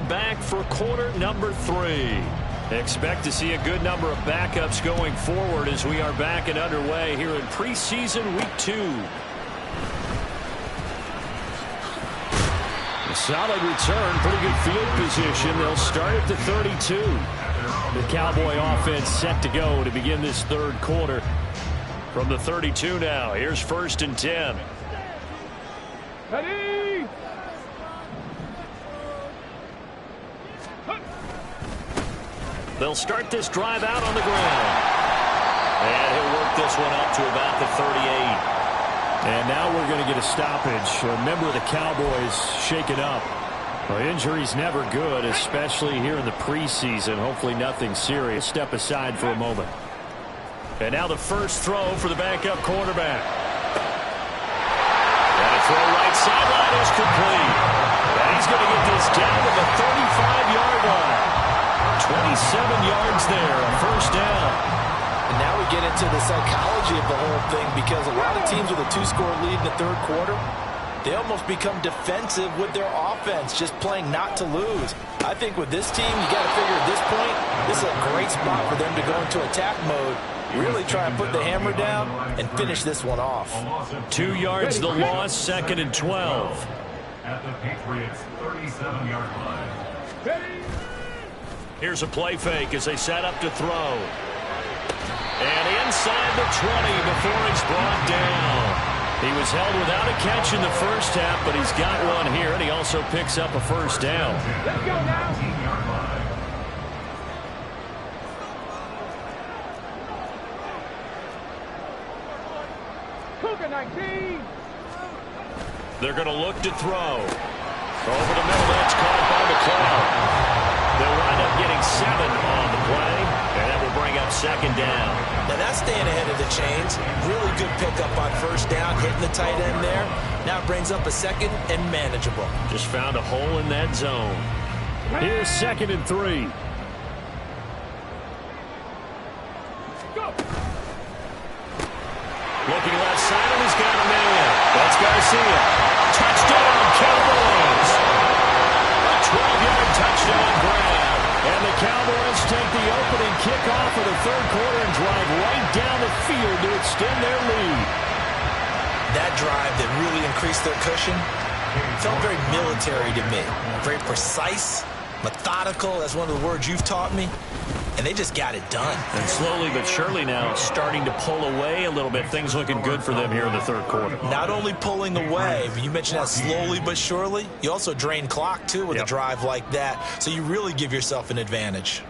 Back for quarter number 3. Expect to see a good number of backups going forward as we are back and underway here in preseason week 2. A solid return, pretty good field position. They'll start at the 32. The Cowboy offense set to go to begin this third quarter. From the 32 now, here's 1st and 10. Ready? They'll start this drive out on the ground. And he'll work this one up to about the 38. And now we're going to get a stoppage. A member of the Cowboys shaken up. Well, injury's never good, especially here in the preseason. Hopefully nothing serious. Step aside for a moment. And now the first throw for the backup quarterback. And a throw right sideline is complete. And he's going to get this down to the 35-yard line. 27 yards there, a first down. And now we get into the psychology of the whole thing, because a lot of teams with a 2-score lead in the third quarter, they almost become defensive with their offense, just playing not to lose. I think with this team, you got to figure at this point, this is a great spot for them to go into attack mode, really try and put the hammer down and finish this one off. 2 yards the loss, 2nd and 12. At the Patriots' 37-yard line. Here's a play fake as they set up to throw. And inside the 20 before he's brought down. He was held without a catch in the first half, but he's got one here, and he also picks up a first down. Let's go now. Cougar 19. They're going to look to throw. Over the middle, that's caught by McLeod. They'll wind up getting 7 on the play, and that will bring up second down. Now that's staying ahead of the chains. Really good pickup on first down, hitting the tight end there. Now it brings up a second and manageable. Just found a hole in that zone. Here's 2nd and 3. Go. Looking left side, and he's got a man. That's Garcia. Touchdown, Cowboys. A 12-yard touchdown grab. And the Cowboys take the opening kickoff of the third quarter and drive right down the field to extend their lead. That drive that really increased their cushion felt very military to me. Very precise, methodical. That's one of the words you've taught me. And they just got it done. And slowly but surely now starting to pull away a little bit. Things looking good for them here in the third quarter. Not only pulling away, but you mentioned that slowly but surely. You also drain clock, too, with a drive like that. So you really give yourself an advantage.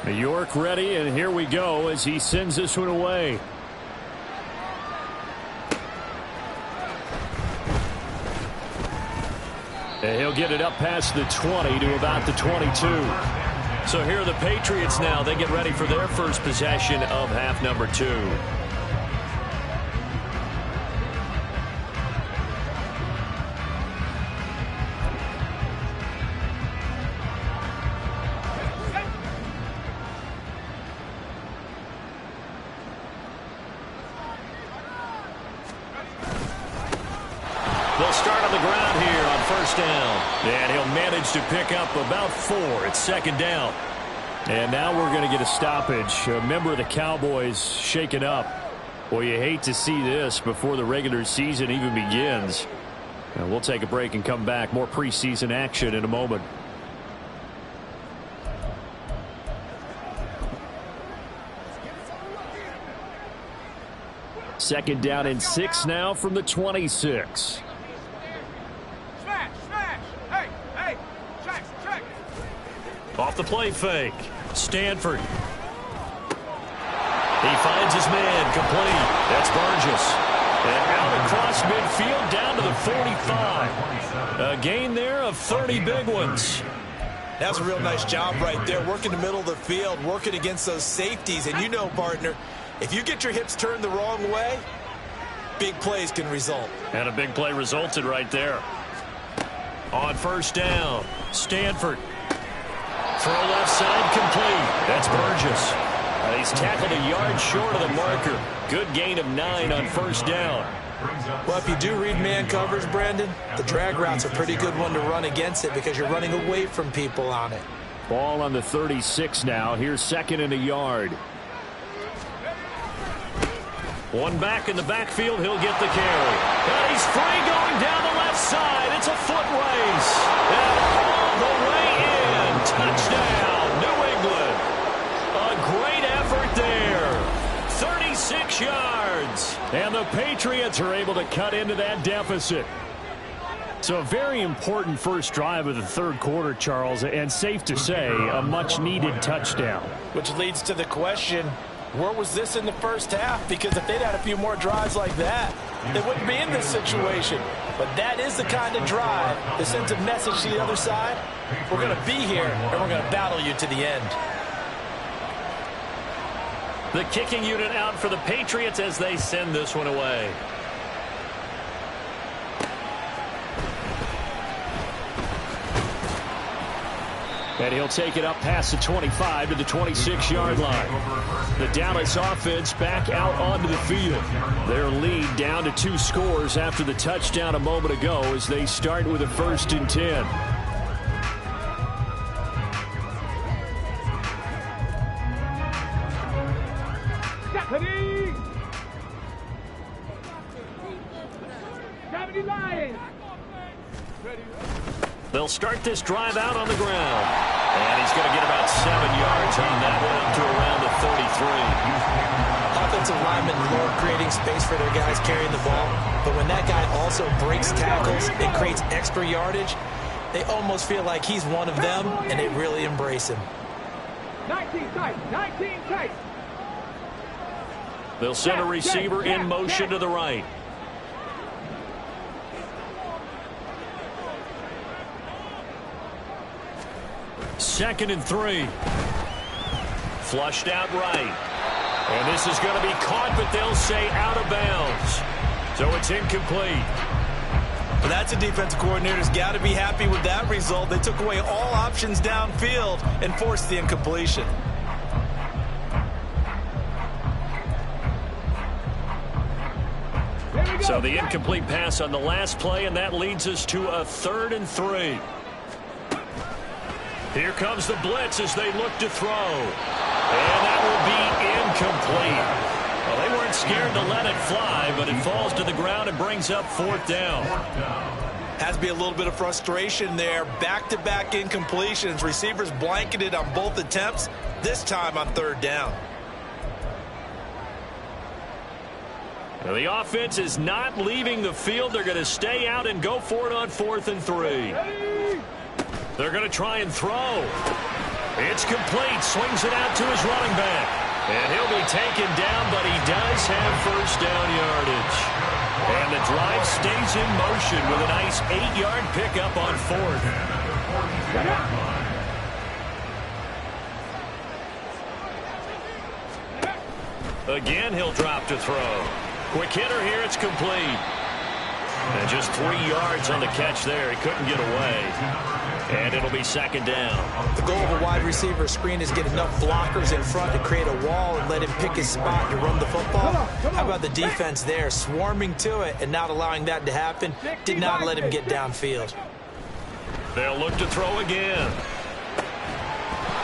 New York ready, and here we go as he sends this one away. And he'll get it up past the 20 to about the 22. So here are the Patriots now. They get ready for their first possession of half number 2. They'll start on the ground here on first down. And he'll manage to pick up about 4. It's second down. And now we're going to get a stoppage. A member of the Cowboys shaken up. Well, you hate to see this before the regular season even begins. And we'll take a break and come back. More preseason action in a moment. Second down and 6 now from the 26. Off the play fake. Stanford. He finds his man complete. That's Burgess. And out across midfield down to the 45. A gain there of 30 big ones. That's a real nice job right there. Working the middle of the field, working against those safeties. And you know, partner, if you get your hips turned the wrong way, big plays can result. And a big play resulted right there. On first down, Stanford. Throw left side complete. That's Burgess. He's tackled a yard short of the marker. Good gain of 9 on first down. Well, if you do read man coverage, Brandon, the drag route's a pretty good one to run against it because you're running away from people on it. Ball on the 36 now. Here's 2nd and a yard. One back in the backfield. He'll get the carry. And he's free going down the left side. It's a foot race. And all the way in. Touchdown, New England. A great effort there. 36 yards. And the Patriots are able to cut into that deficit. So a very important first drive of the third quarter, Charles, and safe to say, a much-needed touchdown. Which leads to the question, where was this in the first half? Because if they'd had a few more drives like that, they wouldn't be in this situation. But that is the kind of drive that sends a message to the other side. We're going to be here, and we're going to battle you to the end. The kicking unit out for the Patriots as they send this one away. And he'll take it up past the 25 to the 26-yard line. The Dallas offense back out onto the field. Their lead down to 2 scores after the touchdown a moment ago as they start with a 1st and 10. Ready? Gravity Lions. Ready. They'll start this drive out on the ground. And he's going to get about 7 yards on that one, up to around the 33. Offensive linemen love creating space for their guys carrying the ball. But when that guy also breaks tackles and creates extra yardage, they almost feel like he's one of them, and they really embrace him. 19 tight. 19 tight. They'll send a receiver in motion to the right. Second and 3. Flushed out right. And this is going to be caught, but they'll say out of bounds. So it's incomplete. But that's a defensive coordinator's got to be happy with that result. They took away all options downfield and forced the incompletion. So the incomplete pass on the last play, and that leads us to a 3rd and 3. Here comes the blitz as they look to throw. And that will be incomplete. Well, they weren't scared to let it fly, but it falls to the ground and brings up 4th down. Has to be a little bit of frustration there. Back-to-back incompletions. Receivers blanketed on both attempts, this time on 3rd down. Now the offense is not leaving the field. They're going to stay out and go for it on 4th and 3. They're going to try and throw. It's complete. Swings it out to his running back. And he'll be taken down, but he does have 1st down yardage. And the drive stays in motion with a nice 8-yard pickup on 4th. Again, he'll drop to throw. Quick hitter here. It's complete. And just 3 yards on the catch there. He couldn't get away. And it'll be 2nd down. The goal of a wide receiver screen is get enough blockers in front to create a wall and let him pick his spot to run the football. How about the defense there, swarming to it and not allowing that to happen? Did not let him get downfield. They'll look to throw again.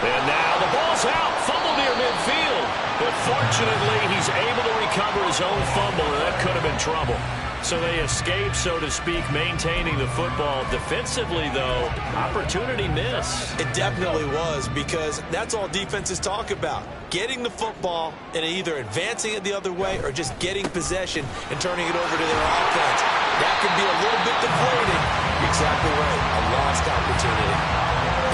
And now the ball's out. Fumble near midfield. But fortunately, he's able to recover his own fumble, and that could have been trouble. So they escape, so to speak, maintaining the football. Defensively, though, opportunity miss. It definitely was, because that's all defenses talk about. Getting the football and either advancing it the other way or just getting possession and turning it over to their offense. That can be a little bit deflating. You're exactly right. A lost opportunity.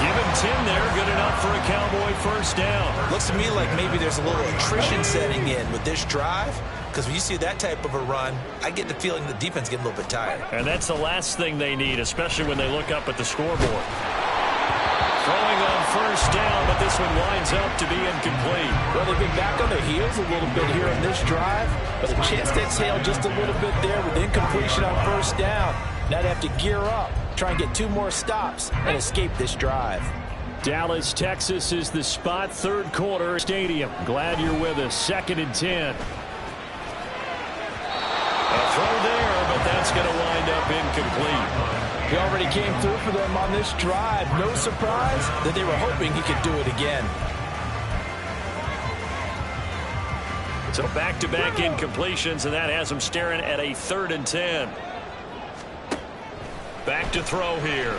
Give him 10 there. Good enough for a Cowboy 1st down. Looks to me like maybe there's a little attrition setting in with this drive. Because when you see that type of a run, I get the feeling the defense getting a little bit tired. And that's the last thing they need, especially when they look up at the scoreboard. Throwing on 1st down, but this one winds up to be incomplete. Well, they've been back on their heels a little bit here in this drive, but a chance to exhale just a little bit there with incompletion on 1st down. Now they have to gear up, try and get 2 more stops, and escape this drive. Dallas, Texas is the spot, 3rd quarter stadium. Glad you're with us. 2nd and 10. A throw there, but that's going to wind up incomplete. He already came through for them on this drive. No surprise that they were hoping he could do it again. So back-to-back incompletions, and that has him staring at a 3rd and 10. Back to throw here.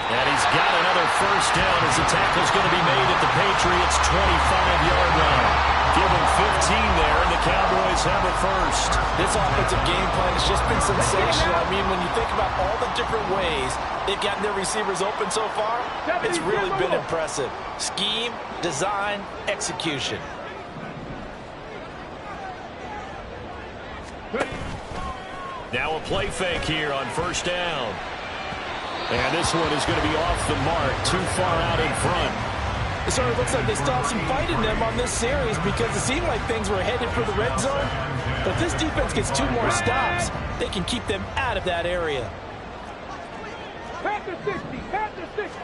And he's got another 1st down as the tackle's going to be made at the Patriots' 25-yard line. Give him 15 there, and the Cowboys have a 1st. This offensive game plan has just been sensational. I mean, when you think about all the different ways they've gotten their receivers open so far, it's really been impressive. Scheme, design, execution. Now a play fake here on 1st down. And this one is going to be off the mark, too far out in front. It sort of looks like they still have some fight in them on this series because it seemed like things were headed for the red zone. But if this defense gets 2 more stops, they can keep them out of that area. Panther 60, Panther 60.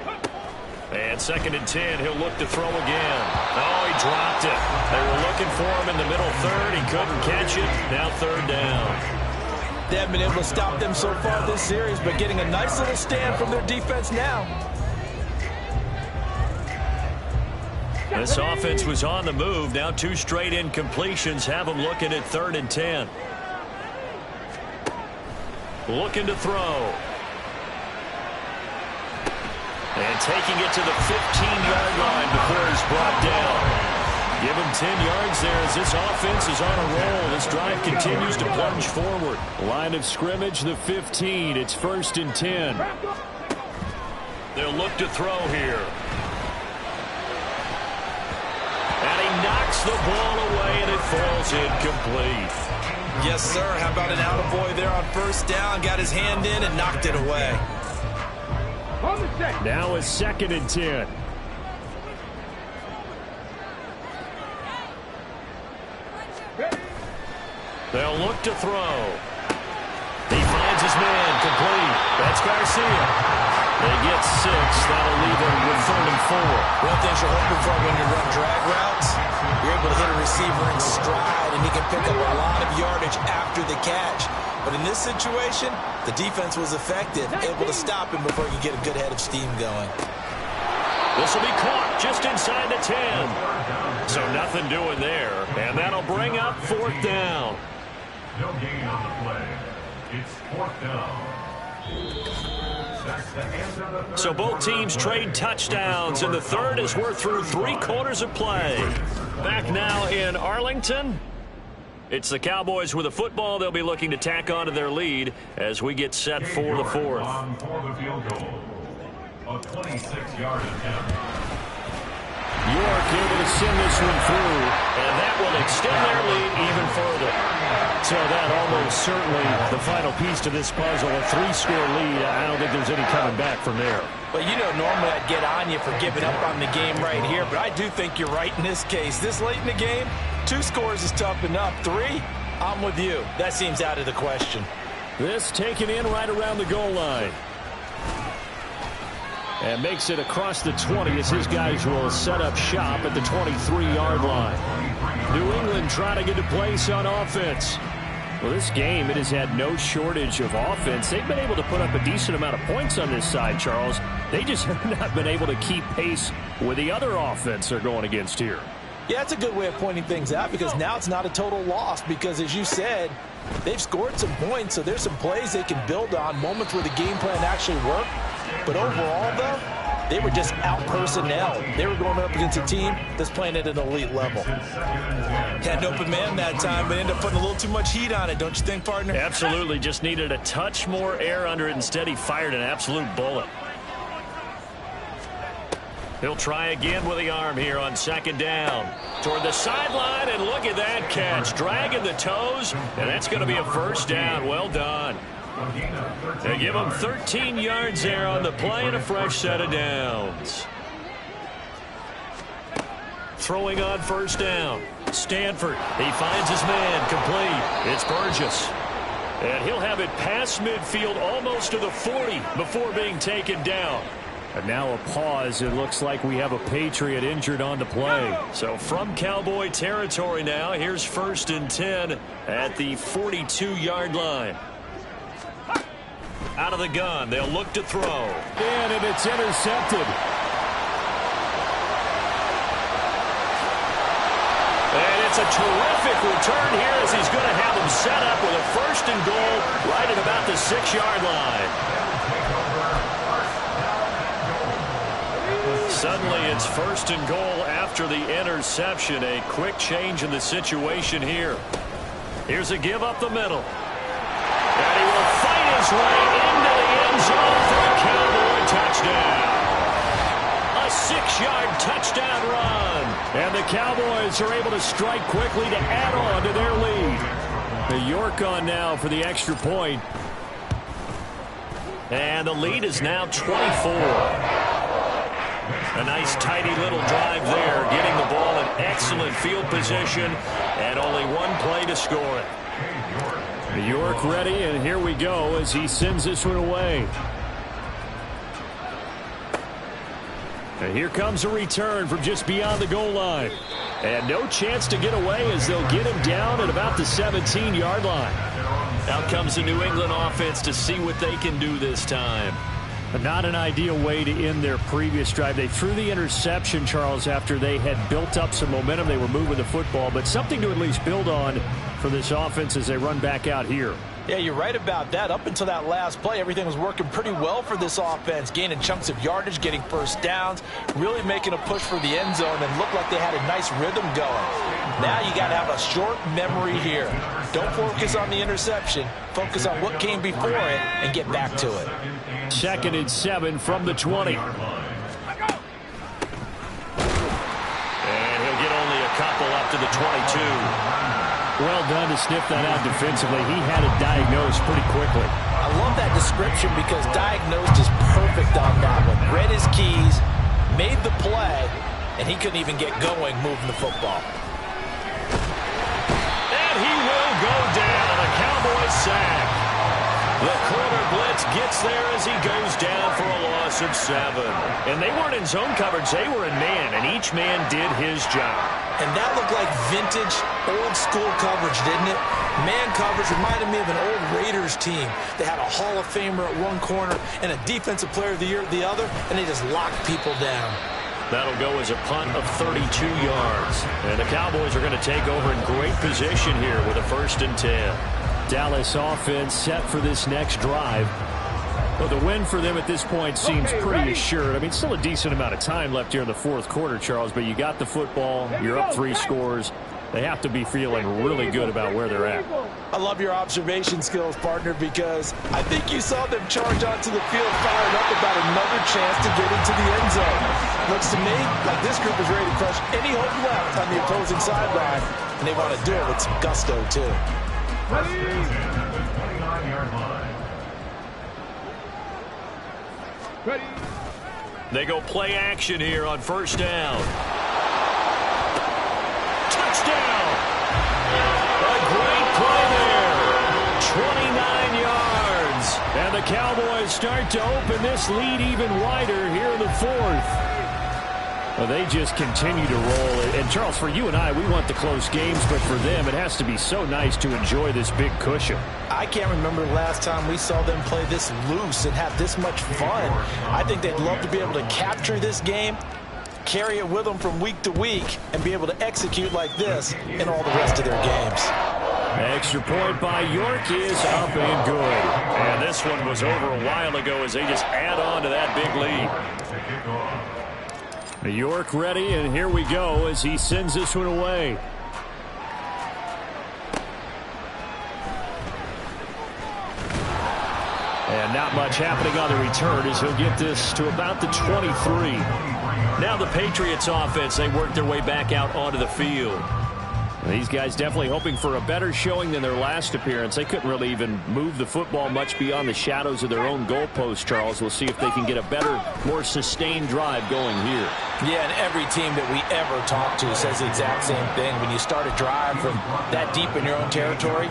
And 2nd and 10, he'll look to throw again. Oh, he dropped it. They were looking for him in the middle 3rd. He couldn't catch it. Now 3rd down. They haven't been able to stop them so far this series, but getting a nice little stand from their defense now. This offense was on the move. Now 2 straight incompletions have them looking at 3rd and 10. Looking to throw. And taking it to the 15-yard line before he's brought down. Give him 10 yards there as this offense is on a roll. This drive continues to plunge forward. Line of scrimmage, the 15. It's 1st and 10. They'll look to throw here. And he knocks the ball away, and it falls incomplete. Yes, sir. How about an attaboy there on 1st down? Got his hand in and knocked it away. Now it's 2nd and 10. They'll look to throw. He finds his man, complete. That's Garcia. They get 6. That'll leave him with 3rd and 4. One thing you're hoping for when you run drag routes, you're able to hit a receiver in stride, and he can pick up a lot of yardage after the catch. But in this situation, the defense was effective, able to stop him before he could get a good head of steam going. This will be caught just inside the 10. So nothing doing there, and that'll bring up 4th down. No gain on the play. It's 4th down. So both teams trade touchdowns in the 3rd as we're through 3 quarters of play. Back now in Arlington. It's the Cowboys with the football. They'll be looking to tack on to their lead as we get set for the 4th. On for the field goal. A 26-yard attempt. York able to send this one through. And that will extend their lead even further. So that almost certainly the final piece to this puzzle. A 3-score lead. I don't think there's any coming back from there. Well, you know, normally I'd get on you for giving up on the game right here, but I do think you're right in this case. This late in the game, 2 scores is tough enough. 3, I'm with you. That seems out of the question. This taken in right around the goal line. And makes it across the 20 as his guys will set up shop at the 23-yard line. New England trying to get to place on offense. Well, this game, it has had no shortage of offense. They've been able to put up a decent amount of points on this side, Charles. They just have not been able to keep pace with the other offense they're going against here. Yeah, that's a good way of pointing things out because now it's not a total loss because, as you said, they've scored some points, so there's some plays they can build on, moments where the game plan actually worked. But overall, though, they were just out-personnel. They were going up against a team that's playing at an elite level. Had an open man that time, but ended up putting a little too much heat on it, don't you think, partner? Absolutely. Just needed a touch more air under it. Instead, he fired an absolute bullet. He'll try again with the arm here on 2nd down. Toward the sideline, and look at that catch. Dragging the toes, and that's going to be a 1st down. Well done. They give him 13 yards there on the play and a fresh set of downs. Throwing on 1st down. Stanford, he finds his man, complete. It's Burgess. And he'll have it past midfield almost to the 40 before being taken down. And now a pause. It looks like we have a Patriot injured on the play. So from Cowboy territory now, here's 1st and 10 at the 42-yard line. Out of the gun, they'll look to throw. And it's intercepted. And it's a terrific return here as he's going to have them set up with a 1st and goal right at about the 6-yard line. Suddenly it's 1st and goal after the interception. A quick change in the situation here. Here's a give up the middle. And he will fight his way into the end zone for a Cowboy touchdown. A 6-yard touchdown run. And the Cowboys are able to strike quickly to add on to their lead. The York on now for the extra point. And the lead is now 24. A nice tidy little drive there, getting the ball in excellent field position, and only 1 play to score it. York ready, and here we go as he sends this one away. And here comes a return from just beyond the goal line. And no chance to get away as they'll get him down at about the 17-yard line. Out comes the New England offense to see what they can do this time. Not an ideal way to end their previous drive. They threw the interception, Charles, after they had built up some momentum. They were moving the football, but something to at least build on for this offense as they run back out here. Yeah, you're right about that. Up until that last play, everything was working pretty well for this offense, gaining chunks of yardage, getting first downs, really making a push for the end zone, and looked like they had a nice rhythm going. Now you got to have a short memory here. Don't focus on the interception. Focus on what came before it and get back to it. 2nd and 7 from the 20. And he'll get only a couple up to the 22. Well done to sniff that out defensively. He had it diagnosed pretty quickly. I love that description because diagnosed is perfect on that one. Read his keys, made the play, and he couldn't even get going moving the football. And he will go down. A Cowboys sack. The corner blitz gets there as he goes down for a loss of 7. And they weren't in zone coverage. They were in man, and each man did his job. And that looked like vintage, old-school coverage, didn't it? Man coverage reminded me of an old Raiders team. They had a Hall of Famer at one corner and a Defensive Player of the Year at the other, and they just locked people down. That'll go as a punt of 32 yards. And the Cowboys are going to take over in great position here with a 1st and 10. Dallas offense set for this next drive. Well, the win for them at this point seems pretty assured. I mean, still a decent amount of time left here in the 4th quarter, Charles, but you got the football. You're up 3 scores. They have to be feeling really good about where they're at. I love your observation skills, partner, because I think you saw them charge onto the field fired up about another chance to get into the end zone. Looks to me like this group is ready to crush any hope left on the opposing sideline, and they want to do it with some gusto, too. Ready. They go play action here on 1st down. Touchdown! A great play there. 29 yards. And the Cowboys start to open this lead even wider here in the 4th. Well, they just continue to roll. And, Charles, for you and I, we want the close games, but for them, it has to be so nice to enjoy this big cushion. I can't remember the last time we saw them play this loose and have this much fun. I think they'd love to be able to capture this game, carry it with them from week to week, and be able to execute like this in all the rest of their games. Extra point by York is up and good. And this one was over a while ago as they just add on to that big lead. York ready, and here we go as he sends this one away. And not much happening on the return as he'll get this to about the 23. Now the Patriots offense, they work their way back out onto the field. These guys definitely hoping for a better showing than their last appearance. They couldn't really even move the football much beyond the shadows of their own goalpost, Charles. We'll see if they can get a better, more sustained drive going here. Yeah, and every team that we ever talk to says the exact same thing. When you start a drive from that deep in your own territory,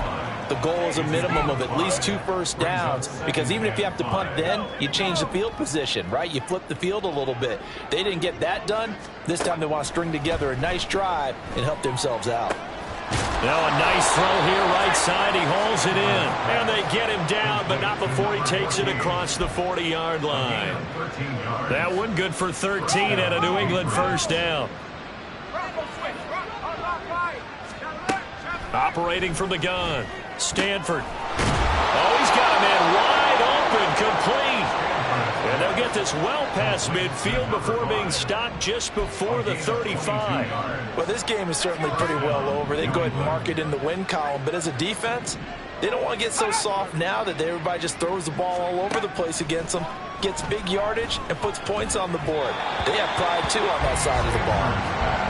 the goal is a minimum of at least 2 first downs, because even if you have to punt then, you change the field position, right? You flip the field a little bit. They didn't get that done. This time they want to string together a nice drive and help themselves out. Now a nice throw here right side. He hauls it in. And they get him down, but not before he takes it across the 40-yard line. That one good for 13 at a New England 1st down. Operating from the gun. Stanford. Oh, he's got a man wide open, complete. And they'll get this well past midfield before being stopped just before the 35. Well, this game is certainly pretty well over. They go ahead and mark it in the win column. But as a defense, they don't want to get so soft now that everybody just throws the ball all over the place against them, gets big yardage, and puts points on the board. They have pride, too, on that side of the ball.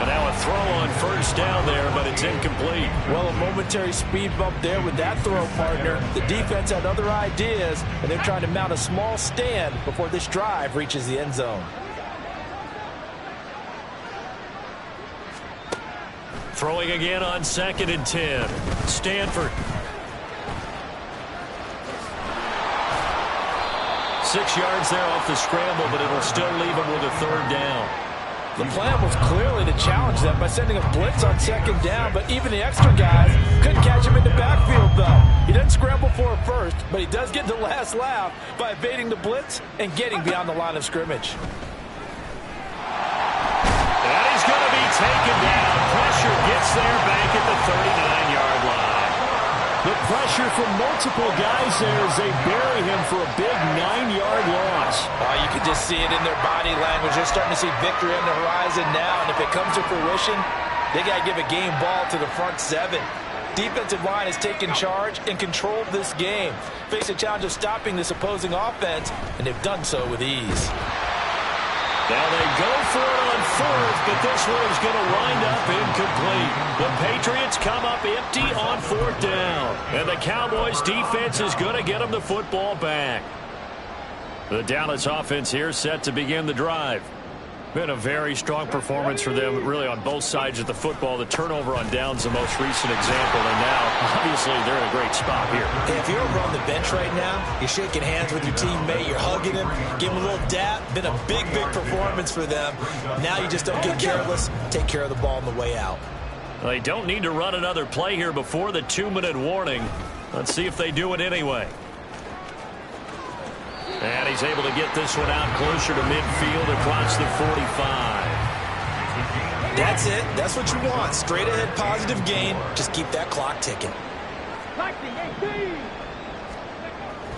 And now a throw on 1st down there, but it's incomplete. Well, a momentary speed bump there with that throw, partner. The defense had other ideas, and they're trying to mount a small stand before this drive reaches the end zone. Throwing again on 2nd and 10. Stanford. 6 yards there off the scramble, but it'll still leave him with a 3rd down. The plan was clearly to challenge them by sending a blitz on second down, but even the extra guys couldn't catch him in the backfield, though. He doesn't scramble for a first, but he does get the last laugh by evading the blitz and getting beyond the line of scrimmage. And he's going to be taken down. Pressure gets there back at the 39-yard line. The pressure from multiple guys there as they bury him for a big 9-yard loss. Oh, you can just see it in their body language. They're starting to see victory on the horizon now, and if it comes to fruition, they got to give a game ball to the front seven. Defensive line has taken charge and controlled this game. Face a challenge of stopping this opposing offense, and they've done so with ease. Now they go for it on fourth, but this one is going to wind up incomplete. The Patriots come up empty on fourth down. And the Cowboys defense is going to get them the football back. The Dallas offense here set to begin the drive. Been a very strong performance for them, really, on both sides of the football. The turnover on downs the most recent example, and now, obviously, they're in a great spot here. Hey, if you're over on the bench right now, you're shaking hands with your teammate, you're hugging him, give him a little dap. Been a big, big performance for them. Now you just don't get careless. Take care of the ball on the way out. They don't need to run another play here before the 2-minute warning. Let's see if they do it anyway. And he's able to get this one out closer to midfield across the 45. That's it. That's what you want. Straight ahead positive gain. Just keep that clock ticking. 19, 18.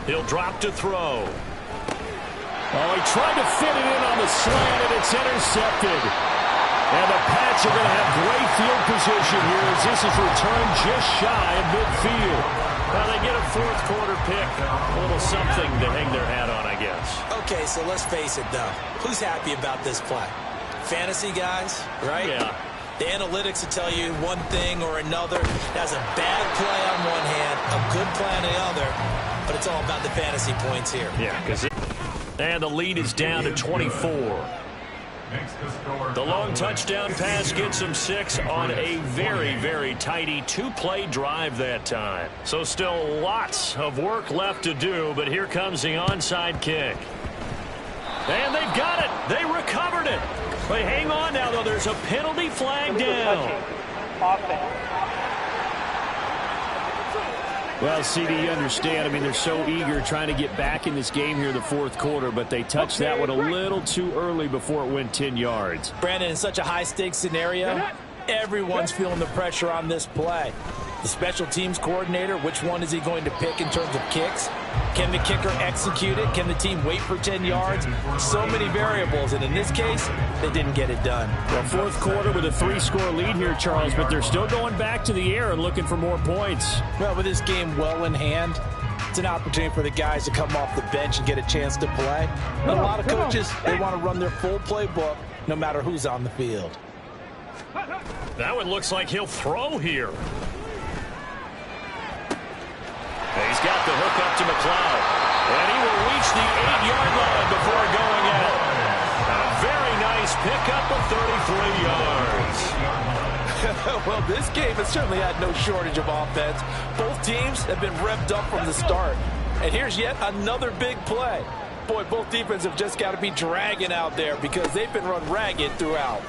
He'll drop to throw. Oh, he tried to fit it in on the slant, and it's intercepted. And the Pats are going to have great field position here as this is returned just shy of midfield. Well, they get a fourth-quarter pick. A little something to hang their hat on, I guess. Okay, so let's face it, though. Who's happy about this play? Fantasy guys, right? Yeah. The analytics will tell you one thing or another. That's a bad play on one hand, a good play on the other, but it's all about the fantasy points here. Yeah, and the lead is down to 24. The long touchdown pass gets him 6 on a very, very tidy 2-play drive that time. So still lots of work left to do, but here comes the onside kick. And they've got it. They recovered it. They hang on now, though. There's a penalty flag down. Well, CD, you understand. I mean, they're so eager trying to get back in this game here in the fourth quarter, but they touched that one a little too early before it went 10 yards. Brandon, in such a high-stakes scenario, everyone's feeling the pressure on this play. The special teams coordinator, which one is he going to pick in terms of kicks? Can the kicker execute it? Can the team wait for 10 yards? So many variables, and in this case, they didn't get it done. Well, fourth quarter with a 3-score lead here, Charles, but they're still going back to the air and looking for more points. Well, with this game well in hand, it's an opportunity for the guys to come off the bench and get a chance to play. And a lot of coaches, they want to run their full playbook no matter who's on the field. That one looks like he'll throw here. He's got the hook up to McLeod. And he will reach the 8-yard line before going out. A very nice pickup of 33 yards. Well, this game has certainly had no shortage of offense. Both teams have been revved up from the start. And here's yet another big play. Boy, both defenses have just got to be dragging out there because they've been run ragged throughout.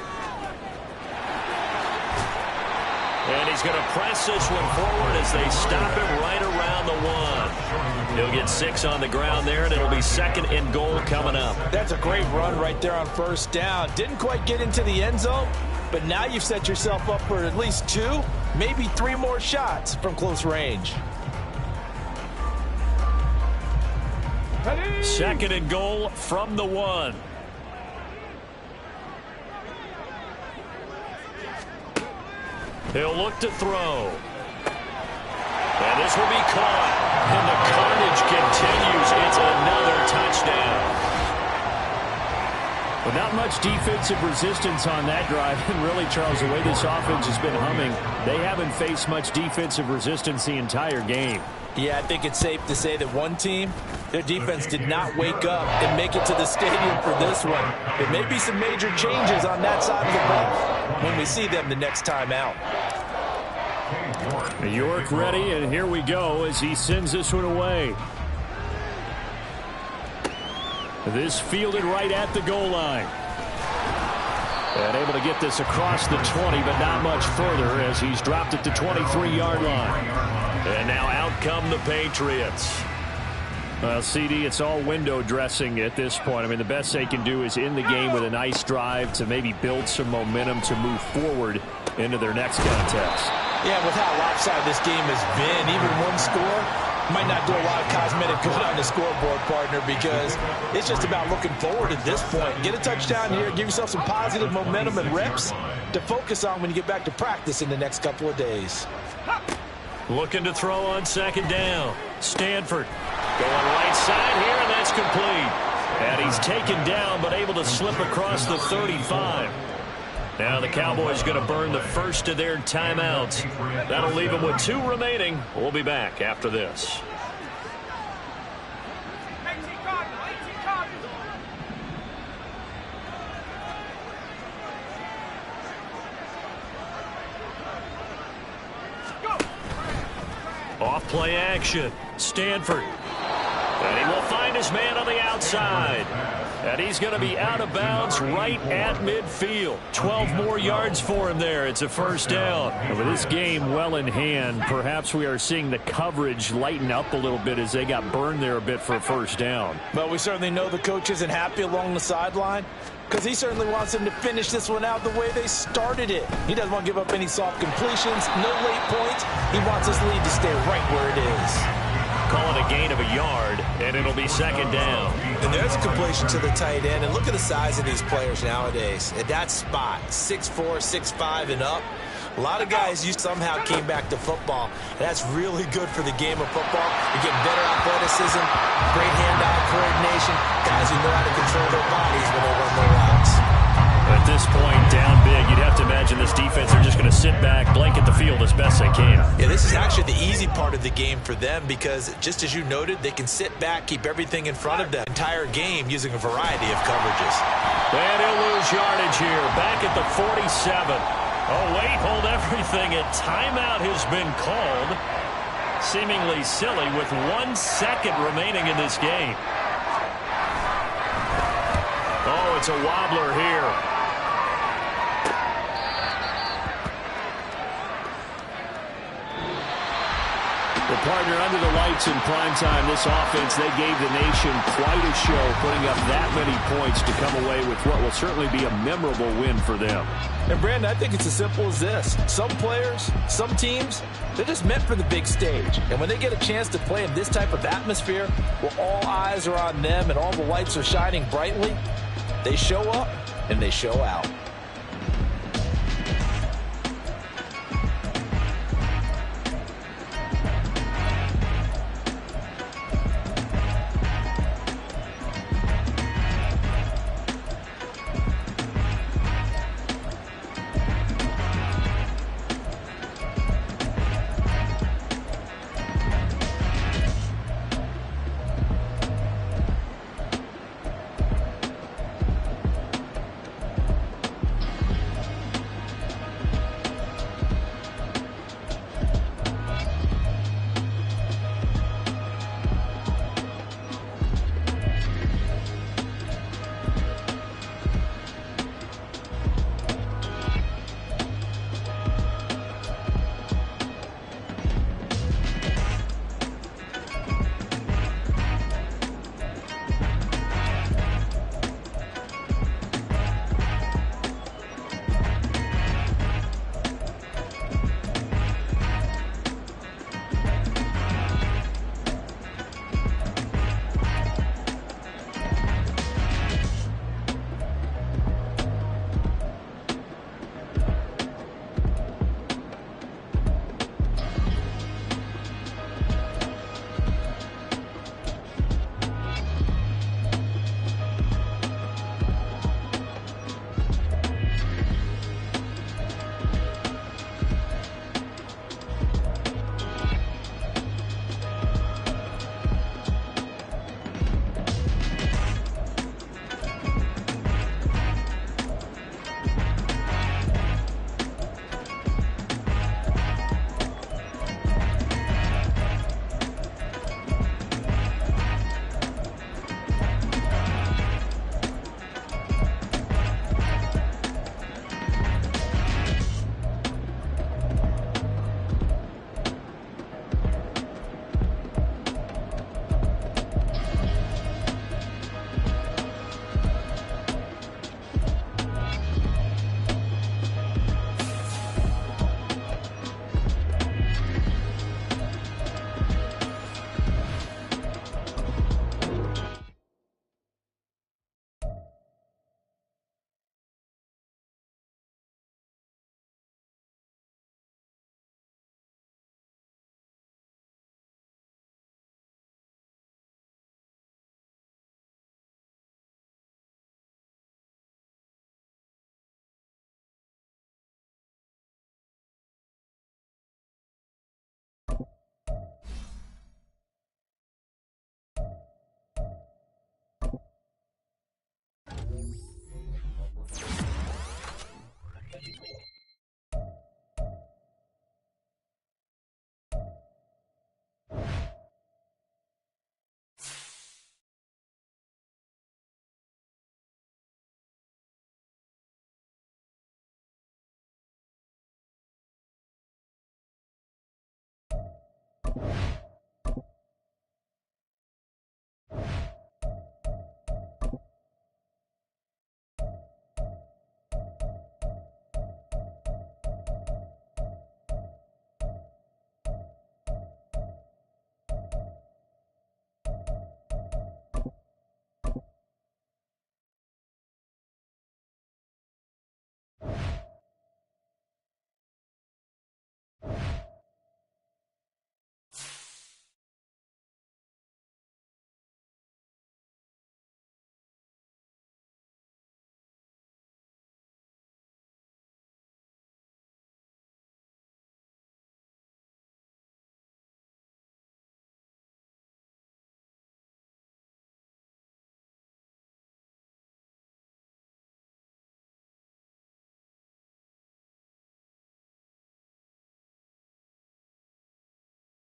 And he's going to press this one forward as they stop him right around the 1. He'll get 6 on the ground there, and it'll be 2nd and goal coming up. That's a great run right there on first down. Didn't quite get into the end zone, but now you've set yourself up for at least 2, maybe 3 more shots from close range. 2nd and goal from the 1. He'll look to throw. And this will be caught. And the carnage continues. It's another touchdown. Well, not much defensive resistance on that drive. And really, Charles, the way this offense has been humming, they haven't faced much defensive resistance the entire game. Yeah, I think it's safe to say that one team, their defense did not wake up and make it to the stadium for this one. There may be some major changes on that side of the ball when we see them the next time out. York ready, and here we go as he sends this one away. This fielded right at the goal line. And able to get this across the 20, but not much further as he's dropped it to 23-yard line. And now out come the Patriots. Well, CD, it's all window dressing at this point. I mean, the best they can do is in the game with a nice drive to maybe build some momentum to move forward into their next contest. Yeah, with how lopsided this game has been, even one score might not do a lot of cosmetic good on the scoreboard, partner, because it's just about looking forward at this point. Get a touchdown here, give yourself some positive momentum and reps to focus on when you get back to practice in the next couple of days. Looking to throw on second down. Stanford going right side here, and that's complete. And he's taken down, but able to slip across the 35. Now the Cowboys going to burn the first of their timeouts. That'll leave them with 2 remaining. We'll be back after this. Off play action. Stanford. And he will find his man on the outside. And he's going to be out of bounds right at midfield. 12 more yards for him there. It's a first down. And with this game well in hand, perhaps we are seeing the coverage lighten up a little bit as they got burned there a bit for a first down. Well, we certainly know the coach isn't happy along the sideline because he certainly wants them to finish this one out the way they started it. He doesn't want to give up any soft completions, no late points. He wants his lead to stay right where it is. Call it a gain of a yard, and it'll be second down. And there's a completion to the tight end. And look at the size of these players nowadays. At that spot, 6'4", 6'5", and up. A lot of guys somehow came back to football. That's really good for the game of football. You're getting better athleticism, great hand-eye coordination, guys who know how to control their bodies when they run their routes. At this point, down big, you'd have to imagine this defense are just going to sit back, blanket the field as best they can. Yeah, this is actually the easy part of the game for them because, just as you noted, they can sit back, keep everything in front of them the entire game using a variety of coverages. And he'll lose yardage here, back at the 47. Oh, wait, hold everything. A timeout has been called. Seemingly silly with 1 second remaining in this game. Oh, it's a wobbler here. The partner under the lights in primetime, this offense, they gave the nation quite a show, putting up that many points to come away with what will certainly be a memorable win for them. And, Brandon, I think it's as simple as this. Some players, some teams, they're just meant for the big stage. And when they get a chance to play in this type of atmosphere, where all eyes are on them and all the lights are shining brightly, they show up and they show out.